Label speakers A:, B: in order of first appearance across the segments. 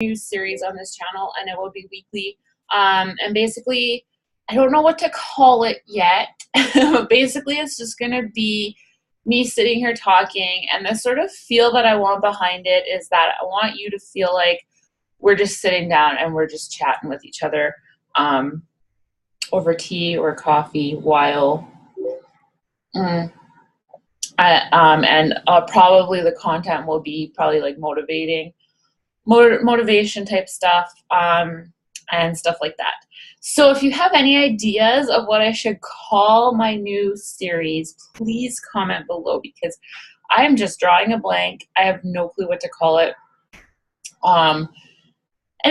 A: new series on this channel, and it will be weekly. And basically, I don't know what to call it yet. Basically, it's just going to be me sitting here talking, and the sort of feel that I want behind it is that I want you to feel like we're just sitting down and we're just chatting with each other over tea or coffee while probably the content will be probably like motivation type stuff and stuff like that. So if you have any ideas of what I should call my new series, please comment below, because I am just drawing a blank. I have no clue what to call it. And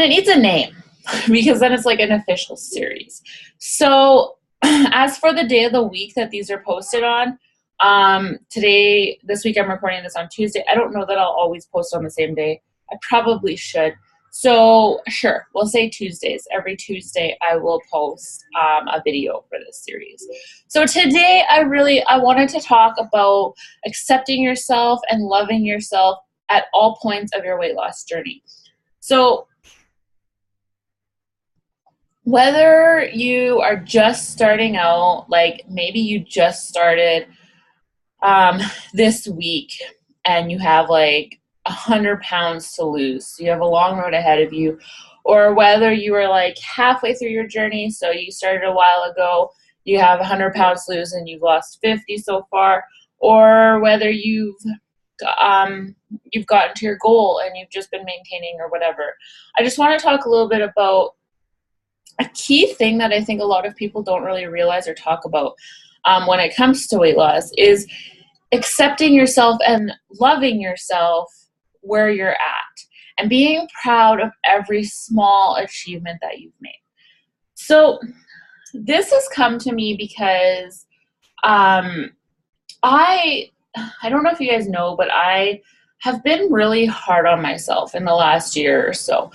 A: it needs a name because then it's like an official series. So as for the day of the week that these are posted on, this week I'm recording this on Tuesday. I don't know that I'll always post on the same day. I probably should. So sure, we'll say Tuesdays. Every Tuesday I will post a video for this series. So today I wanted to talk about accepting yourself and loving yourself at all points of your weight loss journey. So whether you are just starting out, like maybe you just started this week and you have like 100 pounds to lose, you have a long road ahead of you, or whether you are like halfway through your journey, so you started a while ago, you have 100 pounds to lose and you've lost 50 so far, or whether you've gotten to your goal and you've just been maintaining or whatever. I just want to talk a little bit about a key thing that I think a lot of people don't really realize or talk about when it comes to weight loss is accepting yourself and loving yourself where you're at and being proud of every small achievement that you've made. So this has come to me because I don't know if you guys know, but I have been really hard on myself in the last year or so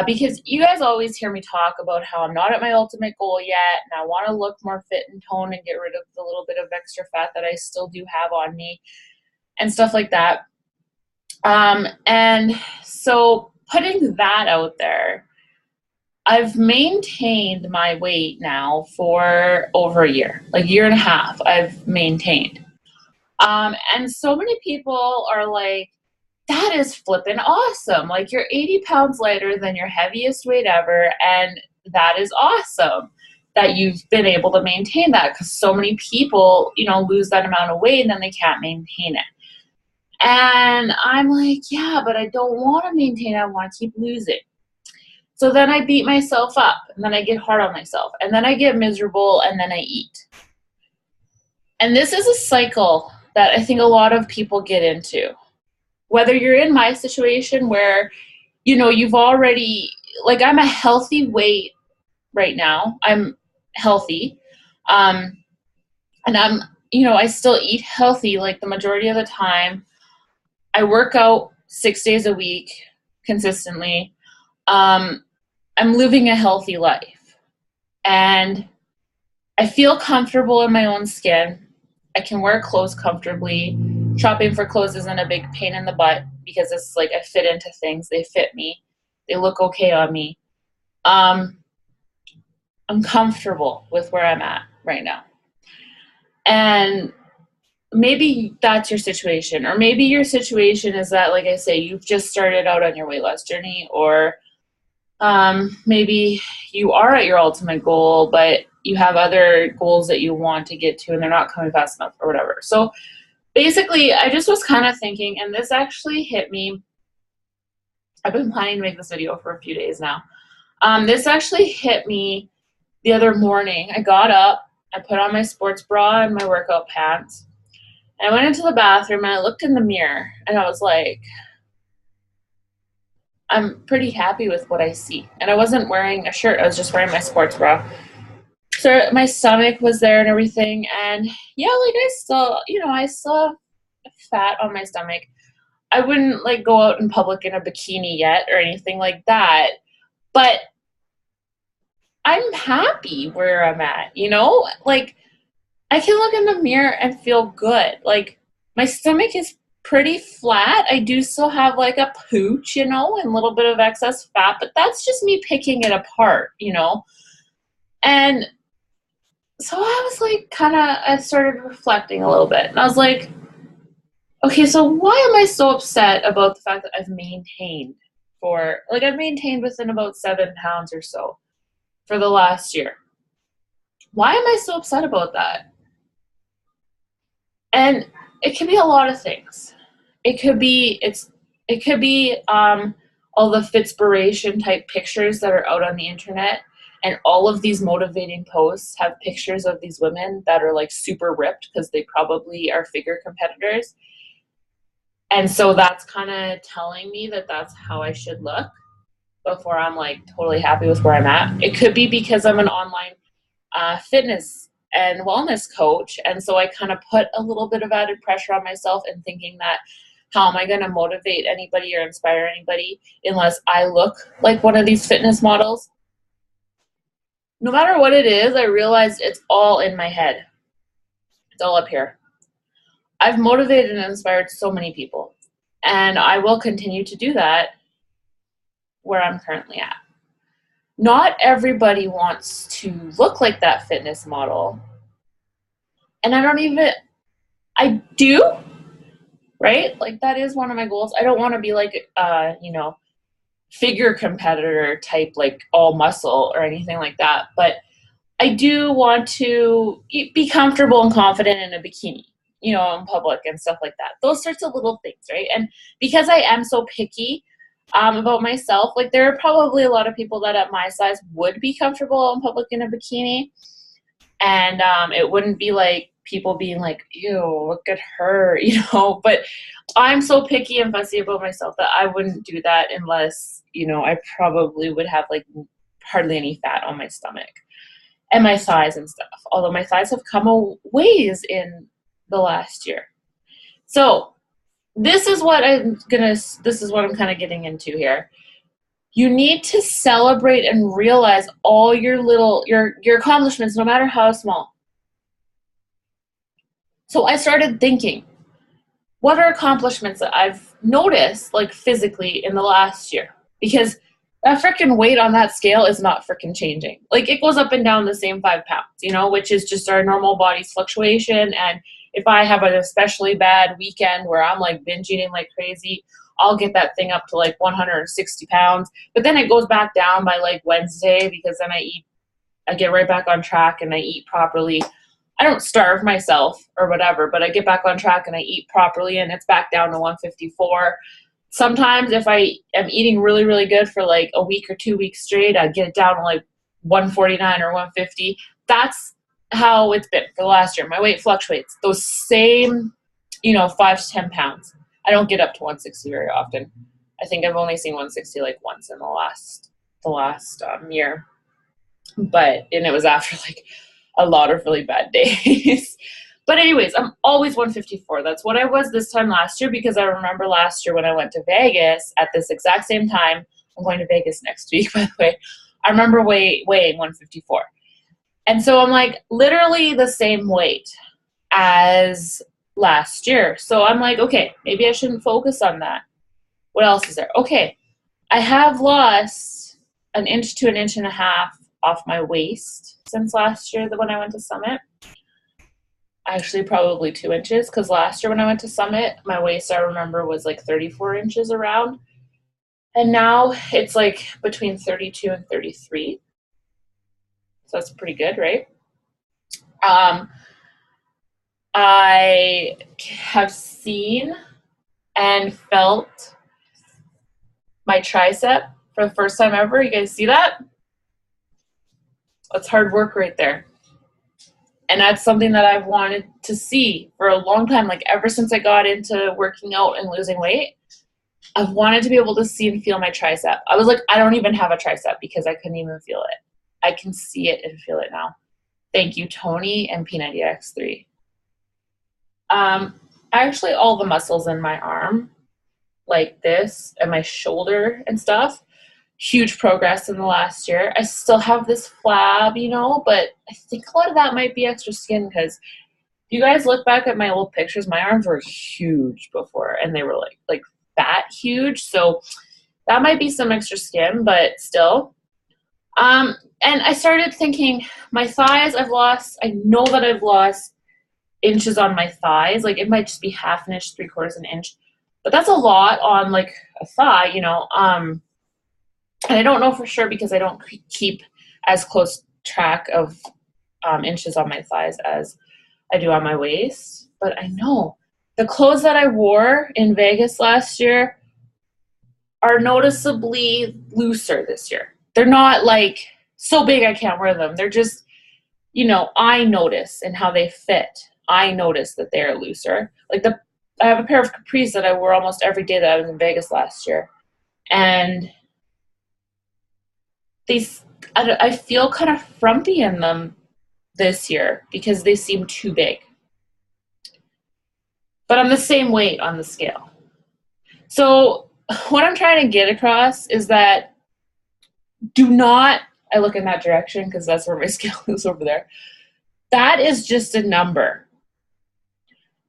A: because you guys always hear me talk about how I'm not at my ultimate goal yet and I want to look more fit and toned and get rid of the little bit of extra fat that I still do have on me and stuff like that. And so putting that out there, I've maintained my weight now for over a year, like a year and a half I've maintained. And so many people are like, that is flippin' awesome. Like you're 80 pounds lighter than your heaviest weight ever. And that is awesome that you've been able to maintain that, because so many people, lose that amount of weight and then they can't maintain it. And I'm like, yeah, but I don't want to maintain it. I want to keep losing. So then I beat myself up and then I get hard on myself and then I get miserable and then I eat. And this is a cycle that I think a lot of people get into. Whether you're in my situation where, you've already, like I'm a healthy weight right now. I'm healthy. And I'm, I still eat healthy like the majority of the time. I work out 6 days a week consistently. I'm living a healthy life. And I feel comfortable in my own skin. I can wear clothes comfortably. Shopping for clothes isn't a big pain in the butt because it's like I fit into things. They fit me. They look okay on me. I'm comfortable with where I'm at right now. And maybe that's your situation. Or maybe your situation is that, like I say, you've just started out on your weight loss journey, or maybe you are at your ultimate goal, but you have other goals that you want to get to and they're not coming fast enough or whatever. So basically, I just was kind of thinking, and this actually hit me. I've been planning to make this video for a few days now. This actually hit me the other morning. I got up, I put on my sports bra and my workout pants, and I went into the bathroom and I looked in the mirror and I was like, I'm pretty happy with what I see. And I wasn't wearing a shirt, I was just wearing my sports bra. So my stomach was there and everything, and yeah, like I still have fat on my stomach. I wouldn't like go out in public in a bikini yet or anything like that, but I'm happy where I'm at, like I can look in the mirror and feel good. Like my stomach is pretty flat. I do still have like a pooch, and a little bit of excess fat, but that's just me picking it apart. And so I was like, I started reflecting a little bit, and I was like, okay, so why am I so upset about the fact that I've maintained within about 7 pounds or so for the last year? Why am I so upset about that? And it can be a lot of things. It could be all the Fitspiration type pictures that are out on the internet, and all of these motivating posts have pictures of these women that are like super ripped because they probably are figure competitors. And so that's kind of telling me that that's how I should look before I'm like totally happy with where I'm at. It could be because I'm an online fitness and wellness coach. And so I kind of put a little bit of added pressure on myself and thinking that, how am I going to motivate anybody or inspire anybody unless I look like one of these fitness models? No matter what it is, I realized it's all in my head. It's all up here. I've motivated and inspired so many people, and I will continue to do that where I'm currently at. Not everybody wants to look like that fitness model. And I do, right? Like that is one of my goals. I don't want to be like, figure competitor type, like all muscle or anything like that. But I do want to be comfortable and confident in a bikini, in public and stuff like that. Those sorts of little things, right? And because I am so picky about myself, like there are probably a lot of people that at my size would be comfortable in public in a bikini. And it wouldn't be like people being like, ew, look at her, but I'm so picky and fussy about myself that I wouldn't do that unless, I probably would have like hardly any fat on my stomach and my thighs and stuff. Although my thighs have come a ways in the last year. So this is what I'm kind of getting into here. You need to celebrate and realize all your accomplishments, no matter how small. So I started thinking, what are accomplishments that I've noticed, like physically, in the last year? Because that freaking weight on that scale is not freaking changing. Like it goes up and down the same 5 pounds, which is just our normal body's fluctuation. And if I have an especially bad weekend where I'm like binge eating like crazy, I'll get that thing up to like 160 pounds. But then it goes back down by like Wednesday, because then I get right back on track and I eat properly. I don't starve myself or whatever, but I get back on track and I eat properly, and it's back down to 154. Sometimes if I am eating really, really good for like a week or 2 weeks straight, I get it down to like 149 or 150. That's how it's been for the last year. My weight fluctuates. Those same, 5 to 10 pounds. I don't get up to 160 very often. I think I've only seen 160 like once in the last year. And it was after like a lot of really bad days. But anyways, I'm always 154. That's what I was this time last year, because I remember last year when I went to Vegas at this exact same time. I'm going to Vegas next week, by the way. I remember weighing 154. And so I'm like literally the same weight as last year. So I'm like, okay, maybe I shouldn't focus on that. What else is there? Okay, I have lost 1 inch to 1.5 inches off my waist since last year when I went to Summit. Actually, probably 2 inches, because last year when I went to Summit, my waist, I remember, was like 34 inches around. And now it's like between 32 and 33. So that's pretty good, right? I have seen and felt my tricep for the first time ever. You guys see that? That's hard work right there. And that's something that I've wanted to see for a long time. Like ever since I got into working out and losing weight, I've wanted to be able to see and feel my tricep. I was like, I don't even have a tricep because I couldn't even feel it. I can see it and feel it now. Thank you, Tony and P90X3. Actually, all the muscles in my arm, like this, and my shoulder and stuff, huge progress in the last year. I still have this flab, but I think a lot of that might be extra skin, because you guys look back at my old pictures, my arms were huge before, and they were like that huge. So that might be some extra skin, but still. And I started thinking, my thighs, I know that I've lost inches on my thighs. Like, it might just be half an inch, 3/4 an inch, but that's a lot on like a thigh, you know. And I don't know for sure because I don't keep as close track of inches on my thighs as I do on my waist. But I know the clothes that I wore in Vegas last year are noticeably looser this year. They're not like so big I can't wear them. They're just, you know, I notice in how they fit. I notice that they're looser. Like I have a pair of capris that I wore almost every day that I was in Vegas last year. And I feel kind of frumpy in them this year because they seem too big. But I'm the same weight on the scale. So what I'm trying to get across is that do not, I look in that direction because that's where my scale is over there. That is just a number.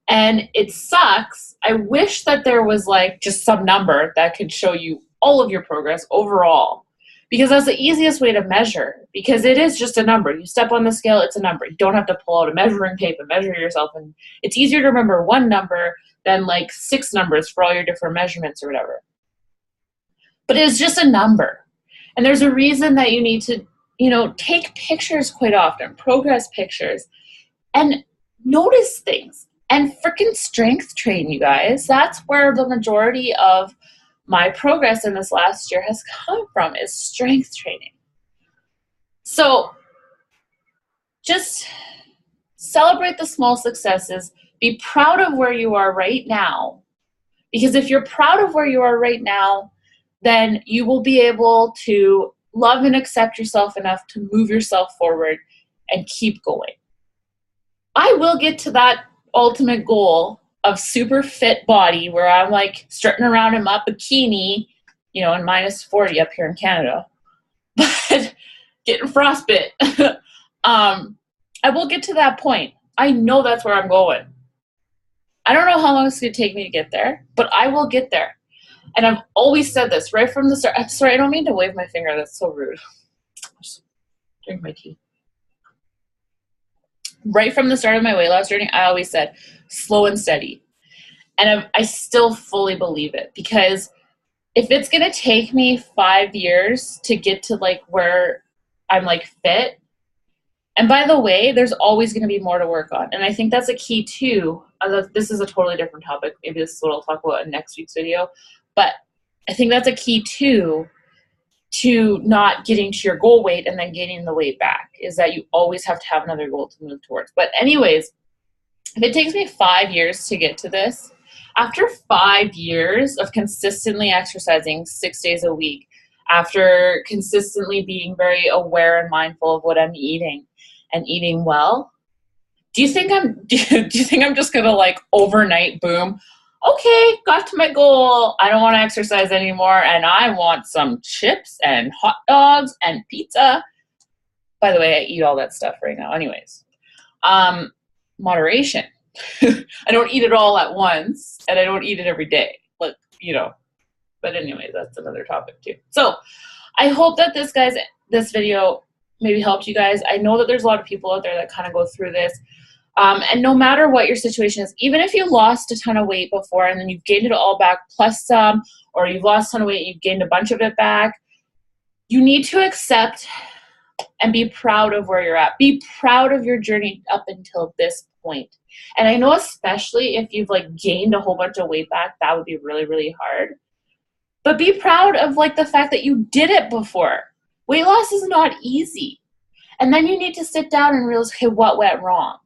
A: And it sucks. I wish that there was like just some number that could show you all of your progress overall, because that's the easiest way to measure, because it is just a number. You step on the scale, it's a number. You don't have to pull out a measuring tape and measure yourself. And it's easier to remember one number than like 6 numbers for all your different measurements or whatever. But it's just a number. And there's a reason that you need to, you know, take pictures quite often, progress pictures, and notice things. And freaking strength train, you guys. That's where the majority of my progress in this last year has come from, is strength training. So just celebrate the small successes. Be proud of where you are right now. Because if you're proud of where you are right now, then you will be able to love and accept yourself enough to move yourself forward and keep going. I will get to that ultimate goal of super fit body where I'm like strutting around in my bikini, you know, in -40 up here in Canada, but getting frostbite. I will get to that point. I know that's where I'm going. I don't know how long it's going to take me to get there, but I will get there. And I've always said this right from the start. I'm sorry, I don't mean to wave my finger. That's so rude. Just drink my tea. Right from the start of my weight loss journey, I always said slow and steady. And I still fully believe it, because if it's going to take me 5 years to get to like where I'm like fit, and by the way, there's always going to be more to work on. And I think that's a key too. This is a totally different topic. Maybe this is what I'll talk about in next week's video. But I think that's a key too, to not getting to your goal weight and then gaining the weight back, is that you always have to have another goal to move towards. But anyways, if it takes me 5 years to get to this, after 5 years of consistently exercising 6 days a week, after consistently being very aware and mindful of what I'm eating and eating well, do you think I'm just gonna like overnight boom? Okay, got to my goal. I don't want to exercise anymore, and I want some chips and hot dogs and pizza. By the way, I eat all that stuff right now. Anyways, moderation. I don't eat it all at once, and I don't eat it every day. Like, you know. But anyway, that's another topic too. So I hope that this video maybe helped you guys. I know that there's a lot of people out there that kind of go through this. And no matter what your situation is, even if you lost a ton of weight before and then you've gained it all back plus some, or you've lost a ton of weight and you've gained a bunch of it back, you need to accept and be proud of where you're at. Be proud of your journey up until this point. And I know especially if you've like gained a whole bunch of weight back, that would be really, really hard. But be proud of like the fact that you did it before. Weight loss is not easy. And then you need to sit down and realize, okay, what went wrong?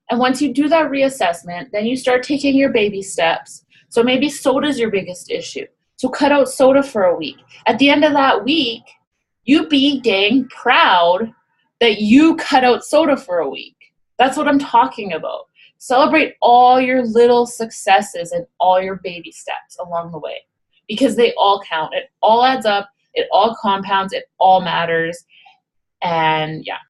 A: And once you do that reassessment, then you start taking your baby steps. So maybe soda is your biggest issue. So cut out soda for a week. At the end of that week, you be dang proud that you cut out soda for a week. That's what I'm talking about. Celebrate all your little successes and all your baby steps along the way, because they all count. It all adds up. It all compounds. It all matters. And yeah,